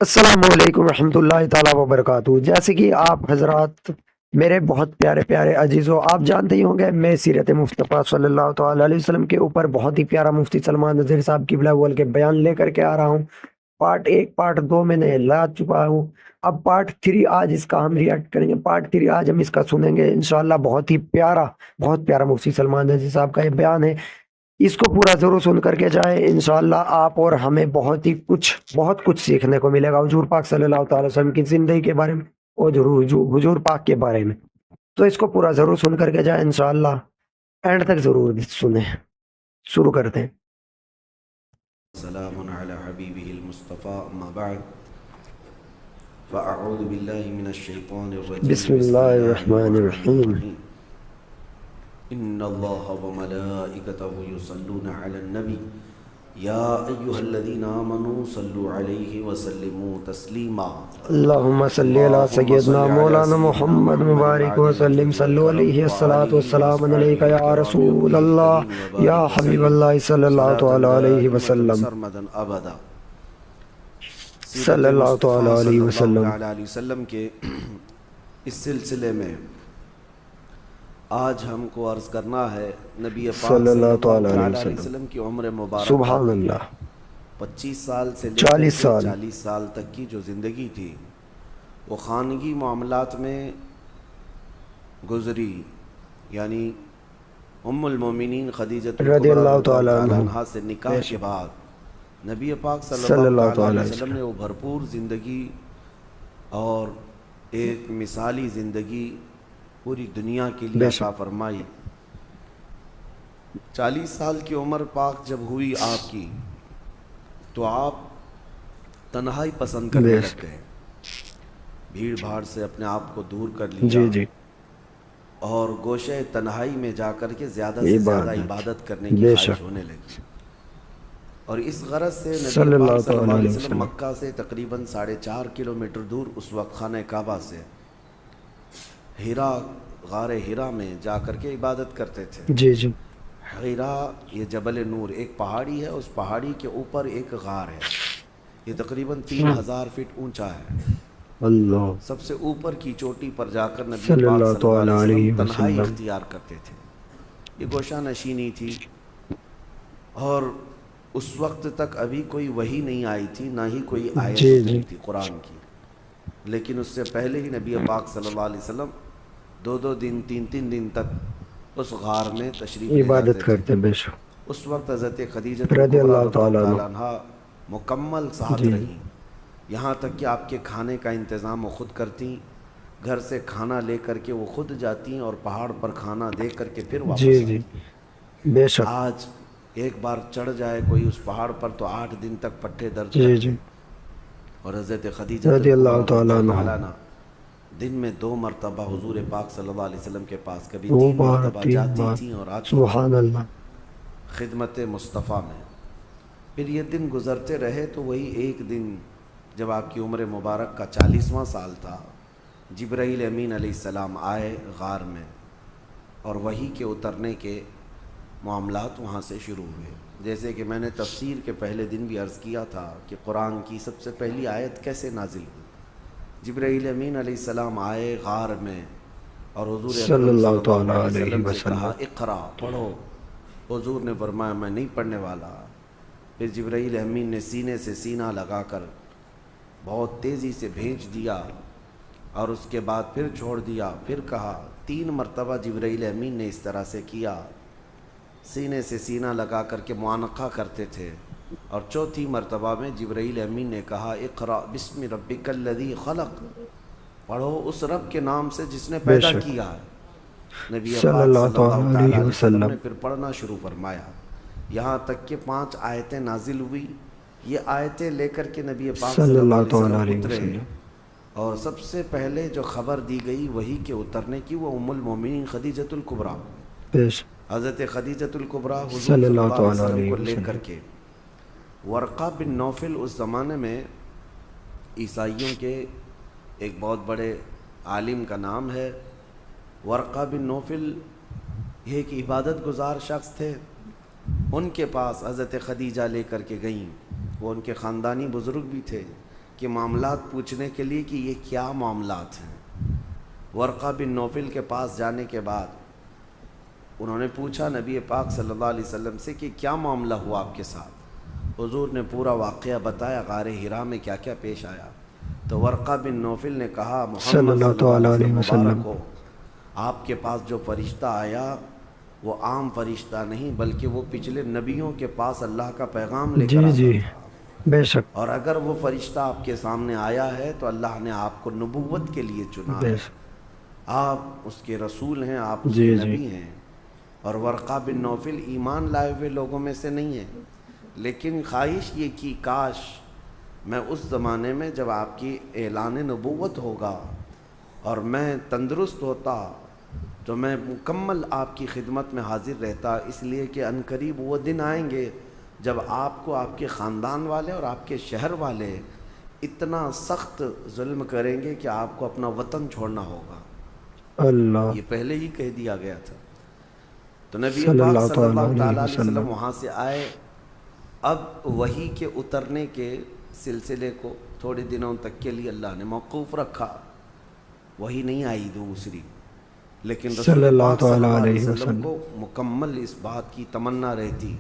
السلام علیکم ورحمۃ اللہ تعالیٰ وبرکاتہ۔ جیسے کہ آپ حضرات میرے بہت پیارے پیارے عزیزوں، آپ جانتے ہی ہوں گے میں سیرت مصطفیٰ صلی اللہ تعالیٰ علیہ وسلم کے اوپر بہت ہی پیارا مفتی سلمان نذیر صاحب قبلہ اول کے بیان لے کر کے آ رہا ہوں۔ پارٹ 1 پارٹ 2 میں نے لا چکا ہوں، اب پارٹ 3 آج اس کا ہم ریئیکٹ کریں گے۔ پارٹ 3 آج ہم اس کا سنیں گے انشاءاللہ۔ بہت پیارا مفتی سلمان نذیر صاحب کا یہ بیان ہے، اس کو پورا ضرور سن کر کے جائیں انشاءاللہ۔ آپ اور ہمیں بہت کچھ سیکھنے کو ملے گا حضور پاک صلی اللہ تعالی وسلم کی زندگی کے بارے میں اور حضور پاک کے بارے میں، تو اس کو پورا ضرور سن کر کے جائیں انشاءاللہ، اینڈ تک ضرور سنیں۔ شروع کرتے ہیں۔ سلام علی حبیبہ المصطفیٰ اما بعد فاعوذ باللہ من الشیطان الرجیم بسم اللہ الرحمن الرحیم۔ ان اللہ وملائکتہ یصلون علی النبی یا ایہا الذین آمنوا صلوا علیہ وسلموا تسلیما اللہم صلی علی سیدنا مولانا محمد مبارک وسلم، صلو علیہ الصلاۃ والسلام علیک یا رسول اللہ یا حبیب اللہ صلی اللہ تعالی علیہ وسلم سرمدا ابدا۔ صلی اللہ تعالی علیہ وسلم۔ صلی اللہ علیہ وسلم کے اس سلسلے میں آج ہم کو عرض کرنا ہے نبی پاک صلی اللہ تعالی علیہ علیہ وسلم کی عمر مبارک، سبحان اللہ، 25 سال سے لے کر 40 سال تک کی جو زندگی تھی وہ خانگی معاملات میں گزری، یعنی ام المومنین خدیجہ رضی اللہ تعالی عنہا سے نکاح کے بعد نبی پاک صلی اللہ علیہ وسلم نے وہ بھرپور زندگی اور ایک مثالی زندگی پوری دنیا کے لیے عطا فرمائی۔ 40 سال کی عمر پاک جب ہوئی آپ کی تو آپ تنہائی پسند کرنے لگ گئے، بھیڑ بھاڑ سے اپنے آپ کو دور کر لیا اور گوشے تنہائی میں جا کر کے زیادہ سے زیادہ عبادت کرنے کی خواہش ہونے لگی، اور اس غرض سے نبی پاک صلی اللہ علیہ وسلم مکہ سے تقریباً 4.5 کلومیٹر دور اس وقت خانہ کعبہ سے غار ہیرا میں جا کر کے عبادت کرتے تھے۔ ہیرا یہ جبل نور ایک پہاڑی ہے، اس پہاڑی کے اوپر ایک غار ہے، یہ تقریباً 3000 فٹ اونچا ہے۔ اللہ، سب سے اوپر کی چوٹی پر جا کر نبی پاک صلی اللہ علیہ وسلم تنہائی اختیار کرتے تھے، یہ گوشہ نشینی تھی، اور اس وقت تک ابھی کوئی وحی نہیں آئی تھی، نہ ہی کوئی آیت اتری تھی قرآن کی، لیکن اس سے پہلے ہی نبی پاک صلی اللہ علیہ وسلم 2 دن 3 دن تک اس غار میں تشریف عبادت کرتے بے شک۔ اس وقت حضرت خدیجہ رضی اللہ تعالی تعالیٰ عنہا مکمل ساتھ رہیں، یہاں تک کہ آپ کے کھانے کا انتظام وہ خود کرتی، گھر سے کھانا لے کر کے وہ خود جاتی اور پہاڑ پر کھانا دے کر کے پھر واپس آتی۔ بے شک۔ آج ایک بار چڑھ جائے کوئی اس پہاڑ پر تو 8 دن تک پٹھے درد کرتے، اور حضرت خدیجہ رضی اللہ تعالیٰ عنہا دن میں 2 مرتبہ حضور پاک صلی اللہ علیہ وسلم کے پاس، کبھی 3 مرتبہ جاتی تھیں اور آتی سبحان اللہ، خدمت مصطفیٰ میں۔ پھر یہ دن گزرتے رہے تو وہی ایک دن جب آپ کی عمر مبارک کا 40واں سال تھا، جبرائیل امین علیہ السلام آئے غار میں، اور وحی کے اترنے کے معاملات وہاں سے شروع ہوئے۔ جیسے کہ میں نے تفسیر کے پہلے دن بھی عرض کیا تھا کہ قرآن کی سب سے پہلی آیت کیسے نازل ہوئی۔ جبرائیل امین علیہ السلام آئے غار میں اور حضور صلی اللہ تعالی علیہ علیہ وسلم سے کہا وسلم، اقرا، پڑھو۔ حضور نے فرمایا میں نہیں پڑھنے والا۔ پھر جبرائیل امین نے سینے سے سینہ لگا کر بہت تیزی سے بھیج دیا، اور اس کے بعد پھر چھوڑ دیا، پھر کہا۔ 3 مرتبہ جبرائیل امین نے اس طرح سے کیا، سینے سے سینہ لگا کر کے معانقہ کرتے تھے، اور 4تھی مرتبہ میں جبرائیل امین نے کہا اقرا بسم ربک الذی خلق، پڑھو اس رب کے نام سے جس نے پیدا کیا ہے۔ نبی پاک صلی اللہ تعالی علیہ وسلم نے پھر پڑھنا شروع فرمایا، یہاں تک کہ 5 آیتیں نازل ہوئی۔ یہ آیتیں لے کر کے نبی پاک صلی اللہ علیہ وسلم اترے، اور سب سے پہلے جو خبر دی گئی وحی کے اترنے کی وہ ام المومنین خدیجۃ الکبریٰ، حضرت خدیجۃ الکبریٰ حضور صلی اللہ علیہ وسلم کو لے کر کے، ورقہ بن نوفل اس زمانے میں عیسائیوں کے ایک بہت بڑے عالم کا نام ہے، ورقہ بن نوفل یہ ایک عبادت گزار شخص تھے، ان کے پاس حضرت خدیجہ لے کر کے گئیں، وہ ان کے خاندانی بزرگ بھی تھے کہ معاملات پوچھنے کے لیے کہ یہ کیا معاملات ہیں۔ ورقہ بن نوفل کے پاس جانے کے بعد انہوں نے پوچھا نبی پاک صلی اللہ علیہ وسلم سے کہ کیا معاملہ ہوا آپ کے ساتھ؟ حضور نے پورا واقعہ بتایا، غار ہرا میں کیا کیا پیش آیا۔ تو ورقہ بن نوفل نے کہا محمد صلی اللہ علیہ وسلم مبارک ہو، آپ کے پاس جو فرشتہ آیا وہ عام فرشتہ نہیں بلکہ وہ پچھلے نبیوں کے پاس اللہ کا پیغام لے کر آتا تھا، بے شک، اور اگر وہ فرشتہ آپ کے سامنے آیا ہے تو اللہ نے آپ کو نبوت کے لیے چنا ہے، آپ اس کے رسول ہیں، آپ اس کے نبی ہیں۔ اور ورقہ بن نوفل ایمان لائے ہوئے لوگوں میں سے نہیں ہے، لیکن خواہش یہ کی کاش میں اس زمانے میں جب آپ کی اعلان نبوت ہوگا اور میں تندرست ہوتا تو میں مکمل آپ کی خدمت میں حاضر رہتا، اس لیے کہ عنقریب وہ دن آئیں گے جب آپ کو آپ کے خاندان والے اور آپ کے شہر والے اتنا سخت ظلم کریں گے کہ آپ کو اپنا وطن چھوڑنا ہوگا۔ اللہ، یہ پہلے ہی کہہ دیا گیا تھا۔ تو نبی پاک صلی اللہ تعالیٰ علیہ وسلم وہاں سے آئے۔ اب وحی کے اترنے کے سلسلے کو تھوڑے دنوں تک کے لیے اللہ نے موقوف رکھا، وحی نہیں آئی دوسری، لیکن رسول پاک صلی اللہ علیہ وسلم کو مکمل اس بات کی تمنا رہتی،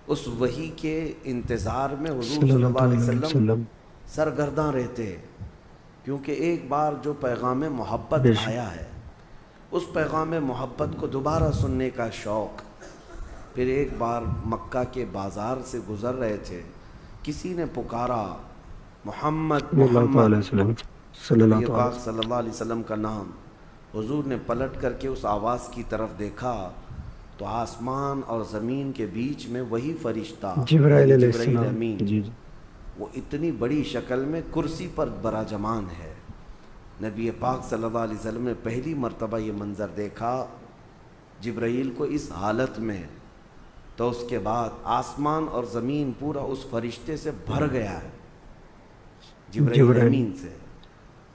اس وحی کے انتظار میں حضور صلی اللہ علیہ وسلم سرگرداں رہتے، کیونکہ ایک بار جو پیغام محبت آیا ہے اس پیغام محبت کو دوبارہ سننے کا شوق۔ پھر ایک بار مکہ کے بازار سے گزر رہے تھے، کسی نے پکارا محمد محمد، نبی پاک صلی اللہ علیہ وسلم کا نام۔ حضور نے پلٹ کر کے اس آواز کی طرف دیکھا تو آسمان اور زمین کے بیچ میں وہی فرشتہ جبرائیل امین، وہ اتنی بڑی شکل میں کرسی پر براجمان ہے۔ نبی پاک صلی اللہ علیہ وسلم نے پہلی مرتبہ یہ منظر دیکھا جبرائیل کو اس حالت میں، تو اس کے بعد آسمان اور زمین پورا اس فرشتے سے بھر گیا ہے، جبرائیل امین سے۔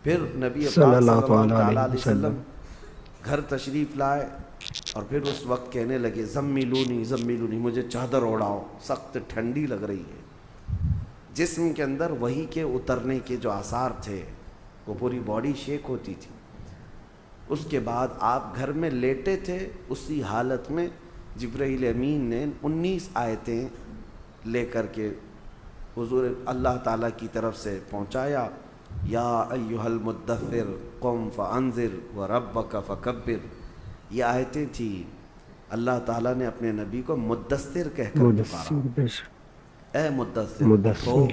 پھر نبی پاک صلی اللہ علیہ وسلم گھر تشریف لائے اور پھر اس وقت کہنے لگے زمیلونی زمیلونی، مجھے چادر اوڑھاؤ، سخت ٹھنڈی لگ رہی ہے۔ جسم کے اندر وحی کے اترنے کے جو آثار تھے وہ پوری باڈی شیک ہوتی تھی۔ اس کے بعد آپ گھر میں لیٹے تھے، اسی حالت میں جبرائیل امین نے 19 آیتیں لے کر کے حضور اللہ تعالیٰ کی طرف سے پہنچایا، یا ایھا المدثر قم فانذر وربک فکبر۔ یہ آیتیں تھیں، اللہ تعالیٰ نے اپنے نبی کو مدثر کہہ کر پکارا، اے مدثر اٹھو،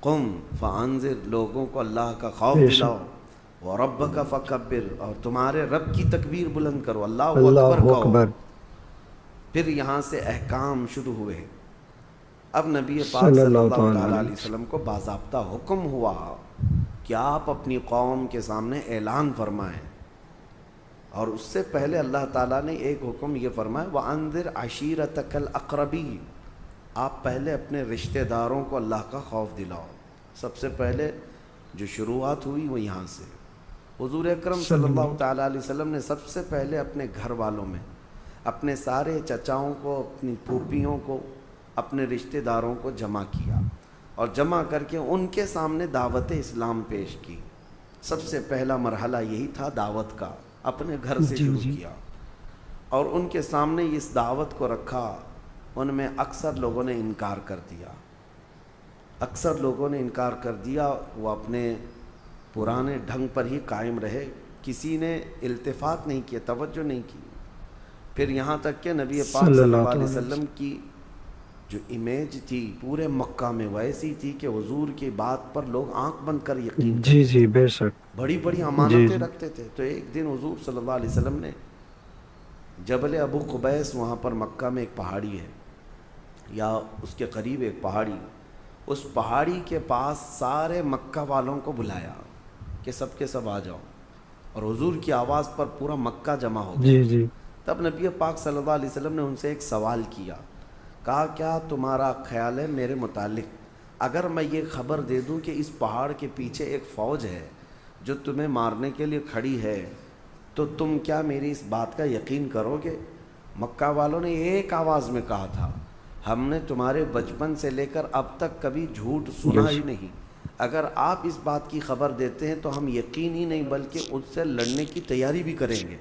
قم فانذر، لوگوں کو اللہ کا خوف دلاؤ، وربک فکبر، اور تمہارے رب کی تکبیر بلند کرو، اللہ اکبر کہو۔ پھر یہاں سے احکام شروع ہوئے۔ اب نبی پاک صلی اللہ تعالیٰ علیہ وسلم کو باضابطہ حکم ہوا کہ آپ اپنی قوم کے سامنے اعلان فرمائیں، اور اس سے پہلے اللہ تعالیٰ نے ایک حکم یہ فرمایا وَأَنذِرْ عَشِيرَتَكَ الْأَقْرَبِينَ، آپ پہلے اپنے رشتہ داروں کو اللہ کا خوف دلاؤ۔ سب سے پہلے جو شروعات ہوئی وہ یہاں سے، حضور اکرم صلی اللہ تعالیٰ علیہ وسلم نے سب سے پہلے اپنے گھر والوں میں اپنے سارے چچاؤں کو، اپنی پھوپھیوں کو، اپنے رشتہ داروں کو جمع کیا، اور جمع کر کے ان کے سامنے دعوت اسلام پیش کی۔ سب سے پہلا مرحلہ یہی تھا دعوت کا، اپنے گھر سے شروع کیا، اور ان کے سامنے اس دعوت کو رکھا۔ ان میں اکثر لوگوں نے انکار کر دیا، اکثر لوگوں نے انکار کر دیا، وہ اپنے پرانے ڈھنگ پر ہی قائم رہے، کسی نے التفات نہیں کیا، توجہ نہیں کی۔ پھر یہاں تک کہ نبی پاک صلی اللہ علیہ وسلم کی جو امیج تھی پورے مکہ میں ویسی تھی کہ حضور کی بات پر لوگ آنکھ بند کر یقین کرتے، جی بے شک، بڑی بڑی امانتیں رکھتے تھے۔ تو ایک دن حضور صلی اللہ علیہ وسلم نے جبل ابو قبیس، وہاں پر مکہ میں ایک پہاڑی ہے یا اس کے قریب ایک پہاڑی، اس پہاڑی کے پاس سارے مکہ والوں کو بلایا کہ سب کے سب آ جاؤ، اور حضور کی آواز پر پورا مکہ جمع ہو گیا۔ تب نبی پاک صلی اللہ علیہ وسلم نے ان سے ایک سوال کیا، کہا کیا تمہارا خیال ہے میرے متعلق اگر میں یہ خبر دے دوں کہ اس پہاڑ کے پیچھے ایک فوج ہے جو تمہیں مارنے کے لیے کھڑی ہے، تو تم کیا میری اس بات کا یقین کرو گے؟ مکہ والوں نے ایک آواز میں کہا تھا ہم نے تمہارے بچپن سے لے کر اب تک کبھی جھوٹ سنا ہی نہیں. اگر آپ اس بات کی خبر دیتے ہیں تو ہم یقین ہی نہیں بلکہ اس سے لڑنے کی تیاری بھی کریں گے.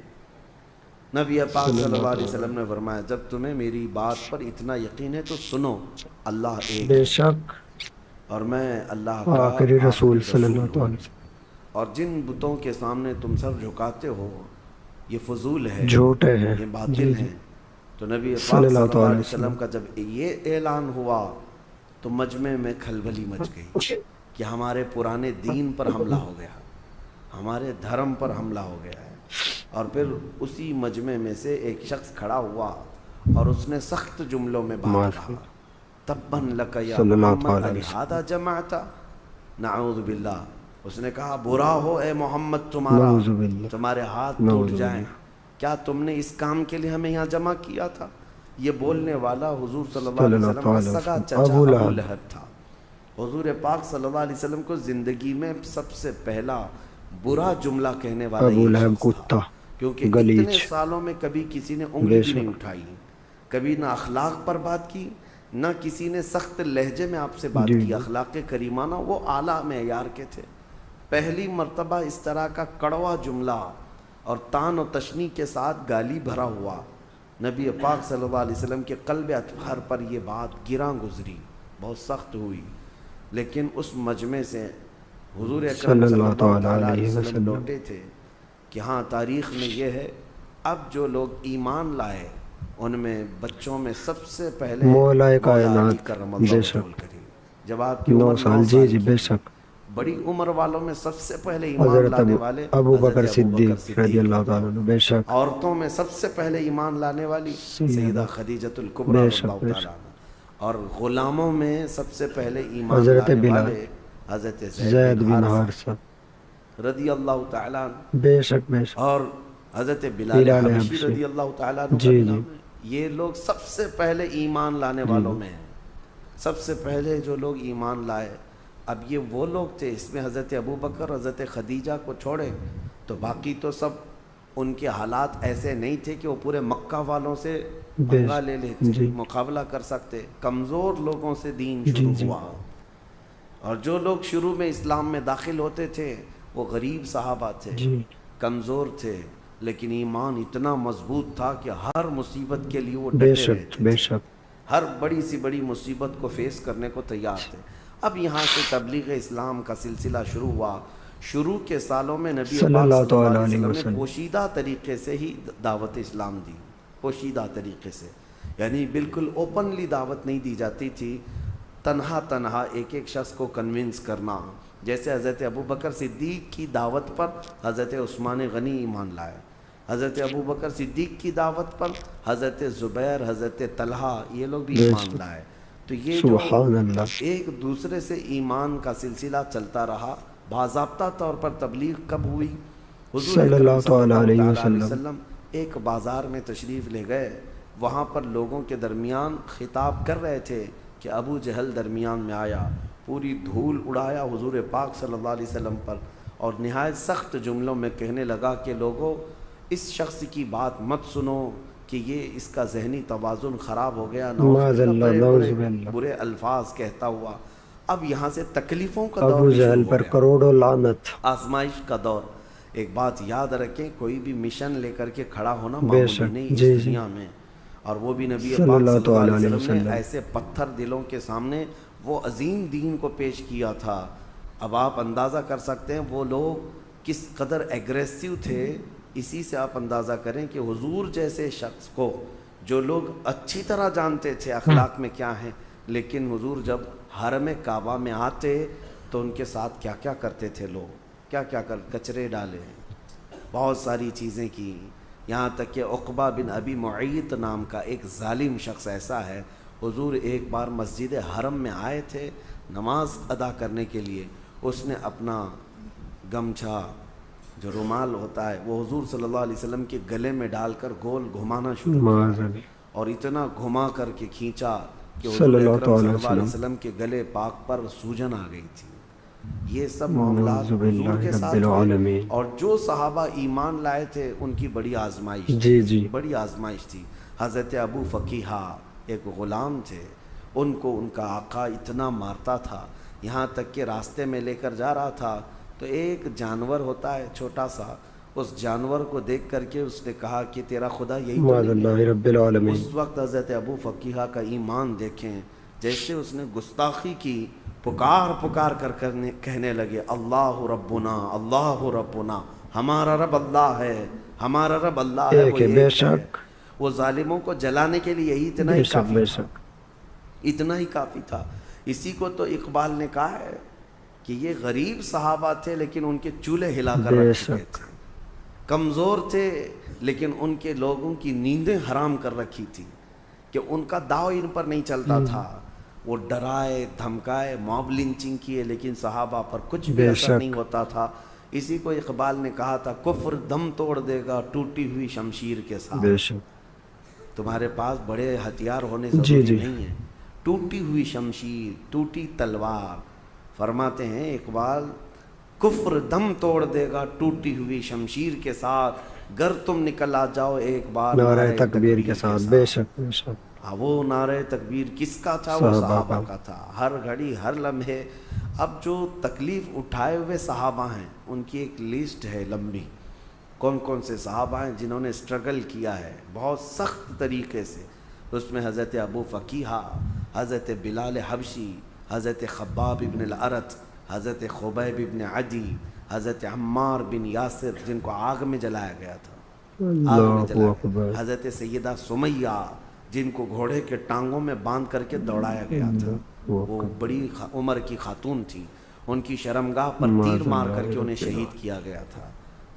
نبی پاک صلی اللہ علیہ وسلم نے فرمایا جب تمہیں میری بات پر اتنا یقین ہے تو سنو اللہ ایک بے ہے شک اور میں اللہ کا آخری رسول صلی رسول اللہ ہوں. علیہ وسلم. اور جن بتوں کے سامنے تم سر جھکاتے ہو یہ فضول ہے, جھوٹے ہیں. یہ جی باطل جی ہیں. تو نبی صلی پاک اللہ صلی اللہ علیہ علیہ وسلم. وسلم کا جب یہ اعلان ہوا تو مجمع میں کھلبلی مچ گئی کہ ہمارے پرانے دین پر حملہ ہو گیا, ہمارے دھرم پر حملہ ہو گیا ہے. اور پھر اسی مجمع میں سے ایک شخص کھڑا ہوا اور اس نے سخت جملوں میں بات کہا, تبن لک یا صلی اللہ محمد تعالی علیہ وسلم. لہذا جمعتا, نعوذ باللہ. اس نے کہا برا ہو اے محمد تمہارا, نعوذ باللہ, تمہارے ہاتھ نعوذ ٹوٹ جائیں, باللہ. کیا تم نے اس کام کے لیے ہمیں یہاں جمع کیا تھا. یہ بولنے والا حضور صلی اللہ علیہ وسلم کا سگا چچا ابو لہب تھا. حضور پاک صلی اللہ علیہ وسلم کو زندگی میں سب سے پہلا برا جملہ کہنے والا ابو یہ لہب شخص تھا, کتا کیونکہ گلیچ. اتنے سالوں میں کبھی کسی نے انگلی بھی نہیں اٹھائی, کبھی نہ اخلاق پر بات کی, نہ کسی نے سخت لہجے میں آپ سے بات کی. اخلاق کریمانہ وہ اعلیٰ معیار کے تھے. پہلی مرتبہ اس طرح کا کڑوا جملہ اور تان و تشنیع کے ساتھ گالی بھرا ہوا نبی پاک صلی اللہ علیہ وسلم کے قلب اطہر پر یہ بات گراں گزری, بہت سخت ہوئی. لیکن اس مجمع سے حضور اکرم صلی اللہ تعالیٰ علیہ وسلم لوٹے تھے کہ ہاں تاریخ میں یہ ہے اب جو لوگ ایمان لائے ان میں بچوں میں سب سے پہلے مولا مولا علی کرم اللہ وجہہ الکریم. جب آپ کی عمر 9 سال جی جی کی بے تھی, شک بڑی عمر والوں میں سب سے پہلے ایمان حضرت لانے والے ابو بکر حضرت ابو بکر صدیق رضی اللہ تعالیٰ عنہ. بے شک عورتوں میں سب سے پہلے ایمان لانے والی سیدہ خدیجۃ الکبریٰ بے رضی شک اللہ بے تعالیٰ شک. عنہ. اور غلاموں میں سب سے پہلے ایمان حضرت لانے بلال, والے حضرت زید بن حارثہ رضی اللہ تعالیٰ عنہ, بے شک بے شک, اور حضرت بلال حبشی رضی اللہ تعالیٰ عنہ کا جی بھی جی نام ہے. یہ لوگ سب سے پہلے ایمان لانے والوں میں ہیں, سب سے پہلے جو لوگ ایمان لائے. اب یہ وہ لوگ تھے, اس میں حضرت ابو بکر حضرت خدیجہ کو چھوڑے تو باقی تو سب ان کے حالات ایسے نہیں تھے کہ وہ پورے مکہ والوں سے پنگا لے لیتے, جی مقابلہ کر سکتے. کمزور لوگوں سے دین جی شروع جی ہوا, اور جو لوگ شروع میں اسلام میں داخل ہوتے تھے وہ غریب صحابہ تھے, جی کمزور تھے, لیکن ایمان اتنا مضبوط تھا کہ ہر مصیبت کے لیے وہ بے ڈٹے شک رہتے بے تھے, شک. ہر بڑی سی بڑی مصیبت کو فیس کرنے کو تیار تھے. اب یہاں سے تبلیغ اسلام کا سلسلہ شروع ہوا. شروع کے سالوں میں نبی صلی پاک اللہ صلی اللہ تعالیٰ علیہ علیہ وسلم نے وسلم. پوشیدہ طریقے سے ہی دعوت اسلام دی, پوشیدہ طریقے سے, یعنی بالکل اوپنلی دعوت نہیں دی جاتی تھی. تنہا تنہا ایک ایک شخص کو کنونس کرنا, جیسے حضرت ابو بکر صدیق کی دعوت پر حضرت عثمان غنی ایمان لائے, حضرت ابو بکر صدیق کی دعوت پر حضرت زبیر, حضرت طلحہ, یہ لوگ بھی ایمان لائے. تو یہ جو سبحان اللہ, ایک دوسرے سے ایمان کا سلسلہ چلتا رہا. باضابطہ طور پر تبلیغ کب ہوئی؟ حضور صلی اکرم اللہ صلی تعالیٰ اللہ علیہ تعالیٰ علیہ وسلم. وسلم ایک بازار میں تشریف لے گئے. وہاں پر لوگوں کے درمیان خطاب کر رہے تھے کہ ابو جہل درمیان میں آیا, پوری دھول اڑایا حضور پاک صلی اللہ علیہ وسلم پر, اور نہایت سخت جملوں میں کہنے لگا کہ لوگوں اس شخص کی بات مت سنو کہ یہ اس کا ذہنی توازن خراب ہو گیا, معاذ اللہ, نعوذ بڑے باللہ. برے الفاظ کہتا ہوا. اب یہاں سے تکلیفوں کا دور ابو بھی جہل شروع ہو پر گیا, کروڑوں لعنت. آزمائش کا دور. ایک بات یاد رکھیں, کوئی بھی مشن لے کر کے کھڑا ہونا بے معمولی شک, نہیں جی اس جی, دنیا میں. اور وہ بھی نبی صلی پاک اللہ صلی اللہ تعالیٰ علیہ علیہ وسلم نے وسلم. ایسے پتھر دلوں کے سامنے وہ عظیم دین کو پیش کیا تھا. اب آپ اندازہ کر سکتے ہیں وہ لوگ کس قدر ایگریسو تھے. اسی سے آپ اندازہ کریں کہ حضور جیسے شخص کو جو لوگ اچھی طرح جانتے تھے اخلاق میں کیا ہیں, لیکن حضور جب حرم کعبہ میں آتے تو ان کے ساتھ کیا کیا کرتے تھے لوگ, کیا کیا کچرے ڈالے, بہت ساری چیزیں کی. یہاں تک کہ عقبہ بن ابی معیط نام کا ایک ظالم شخص ایسا ہے, حضور ایک بار مسجد حرم میں آئے تھے نماز ادا کرنے کے لیے. اس نے اپنا گمچھا جو رومال ہوتا ہے وہ حضور صلی اللہ علیہ وسلم کے گلے میں ڈال کر گول گھمانا شروع کیا, اور اتنا گھما کر کے کھینچا کہ حضور اکرم صلی اللہ علیہ وسلم کے گلے پاک پر سوجن آ گئی تھی. یہ سب معاملات حضور کے ساتھ ہوئے, اور جو صحابہ ایمان لائے تھے ان کی بڑی آزمائش, جی جی, بڑی آزمائش تھی. حضرت ابو فقیحہ, ایک غلام تھے، ان کو ان کا آقا اتنا مارتا تھا، یہاں تک کہ راستے میں لے کر جا رہا تھا تو ایک جانور ہوتا ہے چھوٹا سا، اس جانور کو دیکھ کر کے اس نے کہا کہ تیرا خدا یہی تو معاذ نہیں اللہ ہے۔ رب العالمین۔ اس وقت حضرت ابو فقیہ کا ایمان دیکھیں، جیسے اس نے گستاخی کی، پکار کر کہنے لگے اللہ ربنا اللہ ربنا، ہمارا رب اللہ ہے، ہمارا رب اللہ ہے، وہ ایک ہے، بے ایک ہے۔ شک وہ ظالموں کو جلانے کے لیے یہی اتنا بے ہی شک کافی بے تھا، شک اتنا ہی کافی تھا۔ اسی کو تو اقبال نے کہا ہے کہ یہ غریب صحابہ تھے لیکن ان کے چولہے ہلا کر بے رکھ چکے شک تھے، کمزور تھے لیکن ان کے لوگوں کی نیندیں حرام کر رکھی تھی کہ ان کا داؤ ان پر نہیں چلتا تھا، وہ ڈرائے دھمکائے موب لنچنگ کیے لیکن صحابہ پر کچھ بھی بے اثر شک نہیں ہوتا تھا۔ اسی کو اقبال نے کہا تھا کفر دم توڑ دے گا ٹوٹی ہوئی شمشیر کے ساتھ۔ بے شک تمہارے پاس بڑے ہتھیار ہونے جی ضروری جی نہیں ہیں، ٹوٹی ہوئی شمشیر، ٹوٹی تلوار۔ فرماتے ہیں اقبال کفر دم توڑ دے گا ٹوٹی ہوئی شمشیر کے ساتھ، گر تم نکل آ جاؤ ایک بار نعرہ نعرہ تکبیر کے ساتھ، بے شک بے شک ہاں، وہ نعرہ تکبیر کس کا تھا؟ وہ صحابہ صحابہ کا تھا، ہر گھڑی ہر لمحے۔ اب جو تکلیف اٹھائے ہوئے صحابہ ہیں ان کی ایک لسٹ ہے لمبی، کون کون سے صحابہ ہیں جنہوں نے اسٹرگل کیا ہے بہت سخت طریقے سے۔ اس میں حضرت ابو فقیہ، حضرت بلال حبشی، حضرت خباب ابن الارت، حضرت خبیب ابن عدی، حضرت عمار بن یاسر جن کو آگ میں جلایا گیا تھا، آگ میں اللہ جلایا اکبر۔ گیا، حضرت سیدہ سمیہ جن کو گھوڑے کے ٹانگوں میں باندھ کر کے دوڑایا گیا تھا، وہ بڑی عمر کی خاتون تھی، ان کی شرمگاہ پر تیر مار کر کے انہیں شہید کیا گیا تھا۔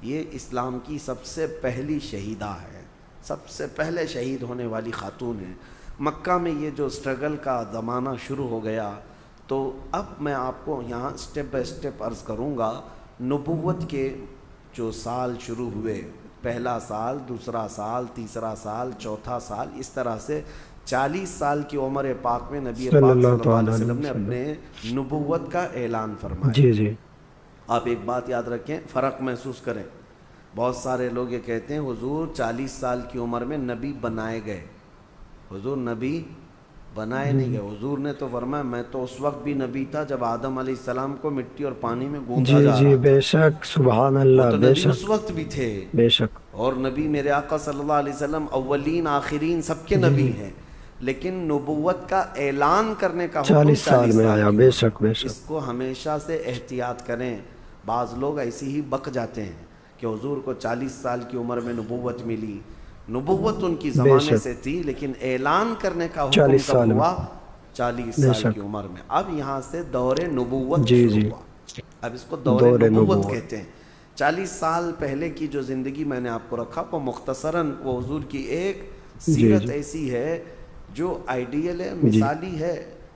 یہ اسلام کی سب سے پہلی شہیدہ ہے، سب سے پہلے شہید ہونے والی خاتون ہے۔ مکہ میں یہ جو اسٹرگل کا زمانہ شروع ہو گیا تو اب میں آپ کو یہاں سٹیپ بائی سٹیپ عرض کروں گا۔ نبوت کے جو سال شروع ہوئے، پہلا سال، دوسرا سال، تیسرا سال، چوتھا سال، اس طرح سے 40 سال کی عمر پاک میں نبی پاک صلی اللہ علیہ وسلم نے اپنے نبوت کا اعلان فرمایا۔ جی جی آپ ایک بات یاد رکھیں، فرق محسوس کریں۔ بہت سارے لوگ یہ کہتے ہیں حضور 40 سال کی عمر میں نبی بنائے گئے، حضور نبی بنائے نہیں گئے، حضور نے تو فرمایا میں تو اس وقت بھی نبی تھا جب آدم علیہ السلام کو مٹی اور پانی میں گوندا جی جا جی رہا بے تھا، شک سبحان وہ اللہ، تو بے نبی اس شک وقت بھی تھے۔ بے شک اور نبی میرے آقا صلی اللہ علیہ وسلم اولین آخرین سب کے نبی ہیں، لیکن نبوت کا اعلان کرنے کا حکم 40 سال میں آیا، کی بے عمر شک بے اس شک کو ہمیشہ سے احتیاط کریں۔ بعض لوگ ایسے ہی بک جاتے ہیں کہ حضور کو 40 سال کی عمر میں نبوت ملی، نبوت ان کی بے زمانے شک سے تھی لیکن اعلان کرنے کا حکم 40 کب سال میں، ہوا؟ 40 بے سال شک کی عمر میں۔ اب یہاں سے دور نبوت جی شروع جی ہوا، اب اس کو دور دور نبوت نبوت۔ کہتے ہیں۔ 40 سال پہلے کی جو زندگی میں نے آپ کو رکھا وہ مختصراً وہ حضور کی ایک جی سیرت جی ایسی ہے جو آئیڈیل ہے، جی مثالی ہے۔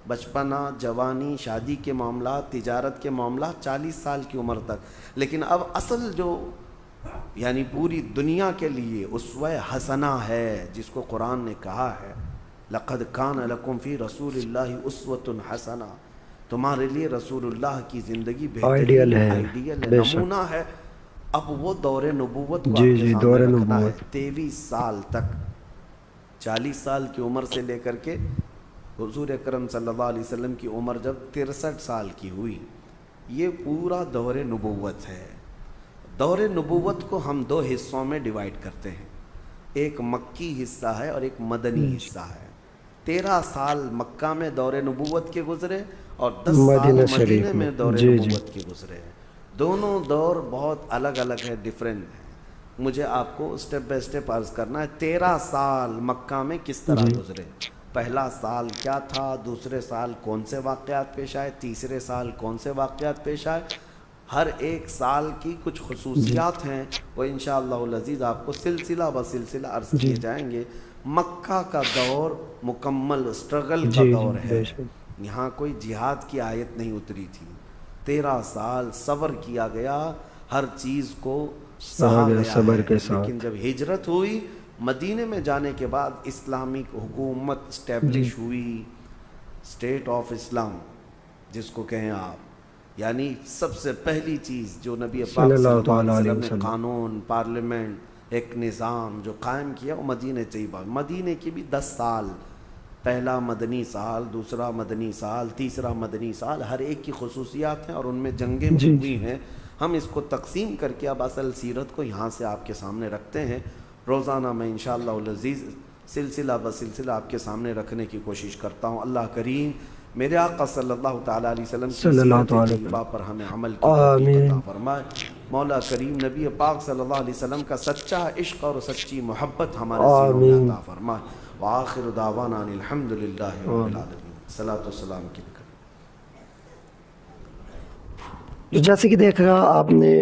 بچپنا، جوانی، شادی کے معاملات، تجارت کے معاملات 40 سال کی عمر تک، لیکن اب اصل جو یعنی پوری دنیا کے لیے اسوہ حسنہ ہے جس کو قرآن نے کہا ہے لقد کان لکم فی رسول اللہ اسوۃ حسنہ، تمہارے لیے رسول اللہ کی زندگی آئیڈیل بہترین ہے، آئیڈیل ہے، بے شک نمونہ ہے۔ اب وہ دور نبوت کو جی آپ کے جی سامنے دور رکھنا ہے۔ نبوت 23 سال تک، 40 سال کی عمر سے لے کر کے حضور اکرم صلی اللہ علیہ وسلم کی عمر جب 63 سال کی ہوئی، یہ پورا دور نبوت ہے۔ دور نبوت کو ہم دو حصوں میں ڈیوائیڈ کرتے ہیں، ایک مکی حصہ ہے اور ایک مدنی حصہ ہے۔ 13 سال مکہ میں دور نبوت کے گزرے اور 10 سال مدینہ مدینہ شریف میں دور جی جی نبوت کے گزرے ہیں۔ دونوں دور بہت الگ الگ ہے، ڈیفرنٹ ہیں۔ مجھے آپ کو اسٹیپ بائی اسٹیپ عرض کرنا ہے 13 سال مکہ میں کس طرح جی گزرے، پہلا سال کیا تھا، دوسرے سال کون سے واقعات پیش آئے، تیسرے سال کون سے واقعات پیش آئے۔ ہر ایک سال کی کچھ جی خصوصیات ہیں، وہ انشاءاللہ العزیز آپ کو سلسلہ بسلسلہ عرض جی کیے جائیں گے۔ مکہ کا دور مکمل اسٹرگل کا جی دور جی ہے، بے شک یہاں کوئی جہاد کی آیت نہیں اتری تھی۔ 13 سال صبر کیا گیا، ہر چیز کو سہا گیا گیا صبر ہے۔ کے لیکن ساتھ جب ہجرت ہوئی، مدینے میں جانے کے بعد اسلامک حکومت جی اسٹیبلش ہوئی، اسٹیٹ آف اسلام جس کو کہیں آپ، یعنی سب سے پہلی چیز جو نبی صلی پاک صلی اللہ اللہ علیہ تعالیٰ علیہ وسلم نے وسلم قانون، پارلیمنٹ، ایک نظام جو قائم کیا وہ مدینہ طیبہ، مدینہ کی بھی 10 سال پہلا مدنی سال، دوسرا مدنی سال، تیسرا مدنی سال، ہر ایک کی خصوصیات ہیں اور ان میں جنگیں بھی جی ہوئی ہیں. ہم اس کو تقسیم کر کے اب اصل سیرت کو یہاں سے آپ کے سامنے رکھتے ہیں. روزانہ میں انشاءاللہ العزیز سلسلہ بسلسلہ آپ کے سامنے رکھنے کی کوشش کرتا ہوں. اللہ کریم میرے آقا صلی اللہ تعالیٰ علیہ وسلم کی صلی اللہ سیرت تعالی طیبہ پر ہمیں عمل کی توفیق آمین عطا فرمائے. مولا کریم نبی پاک صلی اللہ علیہ وسلم کا سچا عشق اور سچی محبت ہمارے سینوں میں آمین عطا فرمائے. وآخر دعوانا ان الحمدللہ رب آمین. العالمین. صلاۃ والسلام کی تو جیسے کہ دیکھا آپ نے،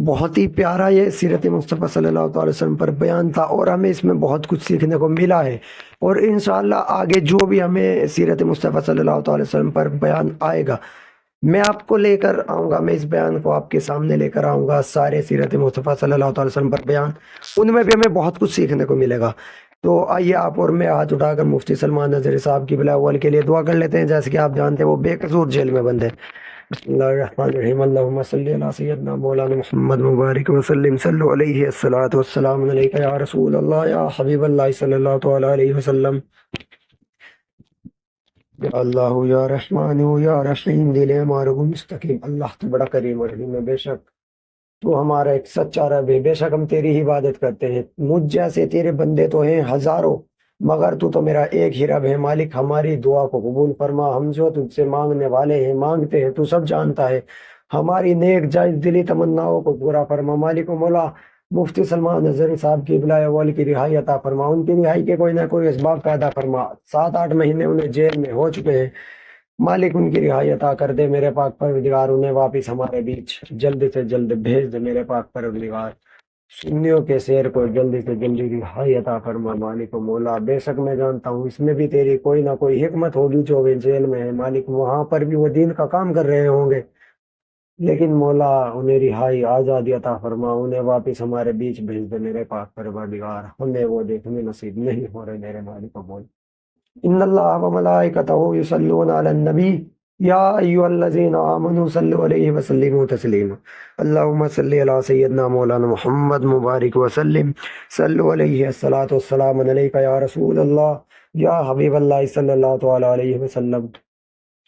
بہت ہی پیارا یہ سیرت مصطفیٰ صلی اللہ علیہ وسلم پر بیان تھا اور ہمیں اس میں بہت کچھ سیکھنے کو ملا ہے. اور انشاءاللہ آگے جو بھی ہمیں سیرت مصطفیٰ صلی اللہ علیہ وسلم پر بیان آئے گا، میں آپ کو لے کر آؤں گا، میں اس بیان کو آپ کے سامنے لے کر آؤں گا. سارے سیرت مصطفیٰ صلی اللہ علیہ وسلم پر بیان، ان میں بھی ہمیں بہت کچھ سیکھنے کو ملے گا. تو آئیے آپ اور میں ہاتھ اٹھا کر مفتی سلمان نظری صاحب کی بلا اول کے لیے دعا کر لیتے ہیں. جیسے کہ آپ جانتے ہیں وہ بے قصور جیل میں بند ہے. بسم اللہ الرحمن الرحیم. اللہم صلی علی سیدنا مولانا محمد مبارک وسلم. صلو علیہ الصلاۃ والسلام علیک یا رسول اللہ یا حبیب اللہ صلی اللہ تعالی علیہ وسلم. یا اللہ یا رحمان یا رحیم دل ہمارا مستقیم. اللہ تو بڑا کریم اور رحیم ہے. بے شک تو ہمارا ایک سچا رب ہے. بے شک ہم تیری ہی عبادت کرتے ہیں. مجھ جیسے تیرے بندے تو ہیں ہزاروں، مگر تو میرا ایک ہی رب ہے. مالک ہماری دعا کو قبول فرما. ہم جو تجھ سے مانگنے والے ہیں، مانگتے ہیں، تو سب جانتا ہے. ہماری نیک جائز دلی تمناؤں کو پورا فرما. مالک و مولا مفتی سلمان نظری صاحب کی بلائے اول کی رہائی عطا فرما. ان کی رہائی کے کوئی نہ کوئی اسباب پیدا فرما. 7-8 مہینے انہیں جیل میں ہو چکے ہیں. مالک ان کی رہائی عطا کر دے میرے پاک پروردگار. انہیں واپس ہمارے بیچ جلد سے جلد بھیج دے میرے پاک پروردگار. سنیوں کے شیر کو جلدی سے جلدی رہائی عطا فرما. مالک و مولا بے شک میں جانتا ہوں اس میں بھی تیری کوئی نہ کوئی حکمت ہوگی. جو وہ جیل میں ہے مالک، وہاں پر بھی وہ دین کا کام کر رہے ہوں گے، لیکن مولا انہیں رہائی آزادی عطا فرما. انہیں واپس ہمارے بیچ بھیج دے میرے پاک پروردگار. ہمیں وہ دیکھنے نصیب نہیں ہو رہے میرے مالک و مولا. ان اللہ وملائکتہ یصلون علی النبی یا ایھا الذین آمنوا صلوا علیہ وسلموا تسلیما. اللہم صلی علی سیدنا مولانا محمد مبارک وسلم. صلوا علیہ الصلاۃ والسلام علیک یا رسول اللہ یا حبیب اللہ صلی اللہ تعالی علیہ وسلم.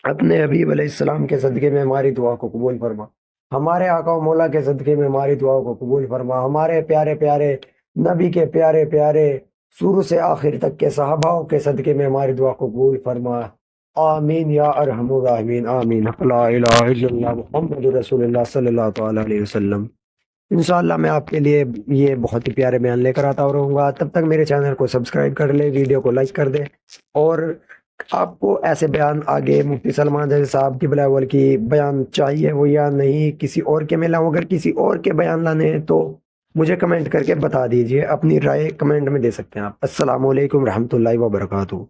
اپنے حبیب علیہ السلام کے صدقے میں ہماری دعا کو قبول فرما. ہمارے آقا و مولا کے صدقے میں ہماری دعا کو قبول فرما. ہمارے پیارے پیارے نبی کے پیارے پیارے شروع سے آخر تک کے صحابہ کے صدقے میں ہماری دعا کو قبول فرما. آمین یا ارحم الراحمین. آمین. لا الہ الا اللہ محمد رسول اللہ صلی اللہ تعالی علیہ وسلم. انشاءاللہ میں آپ کے لیے یہ بہت ہی پیارے بیان لے کر آتا رہوں گا. تب تک میرے چینل کو سبسکرائب کر لے، ویڈیو کو لائک کر دے. اور آپ کو ایسے بیان آگے مفتی سلمان جیسے صاحب کی بلاول کی بیان چاہیے وہ یا نہیں، کسی اور کے میں لاؤں، اگر کسی اور کے بیان لانے ہیں تو مجھے کمنٹ کر کے بتا دیجئے. اپنی رائے کمنٹ میں دے سکتے ہیں آپ. السلام علیکم رحمۃ اللہ وبرکاتہ.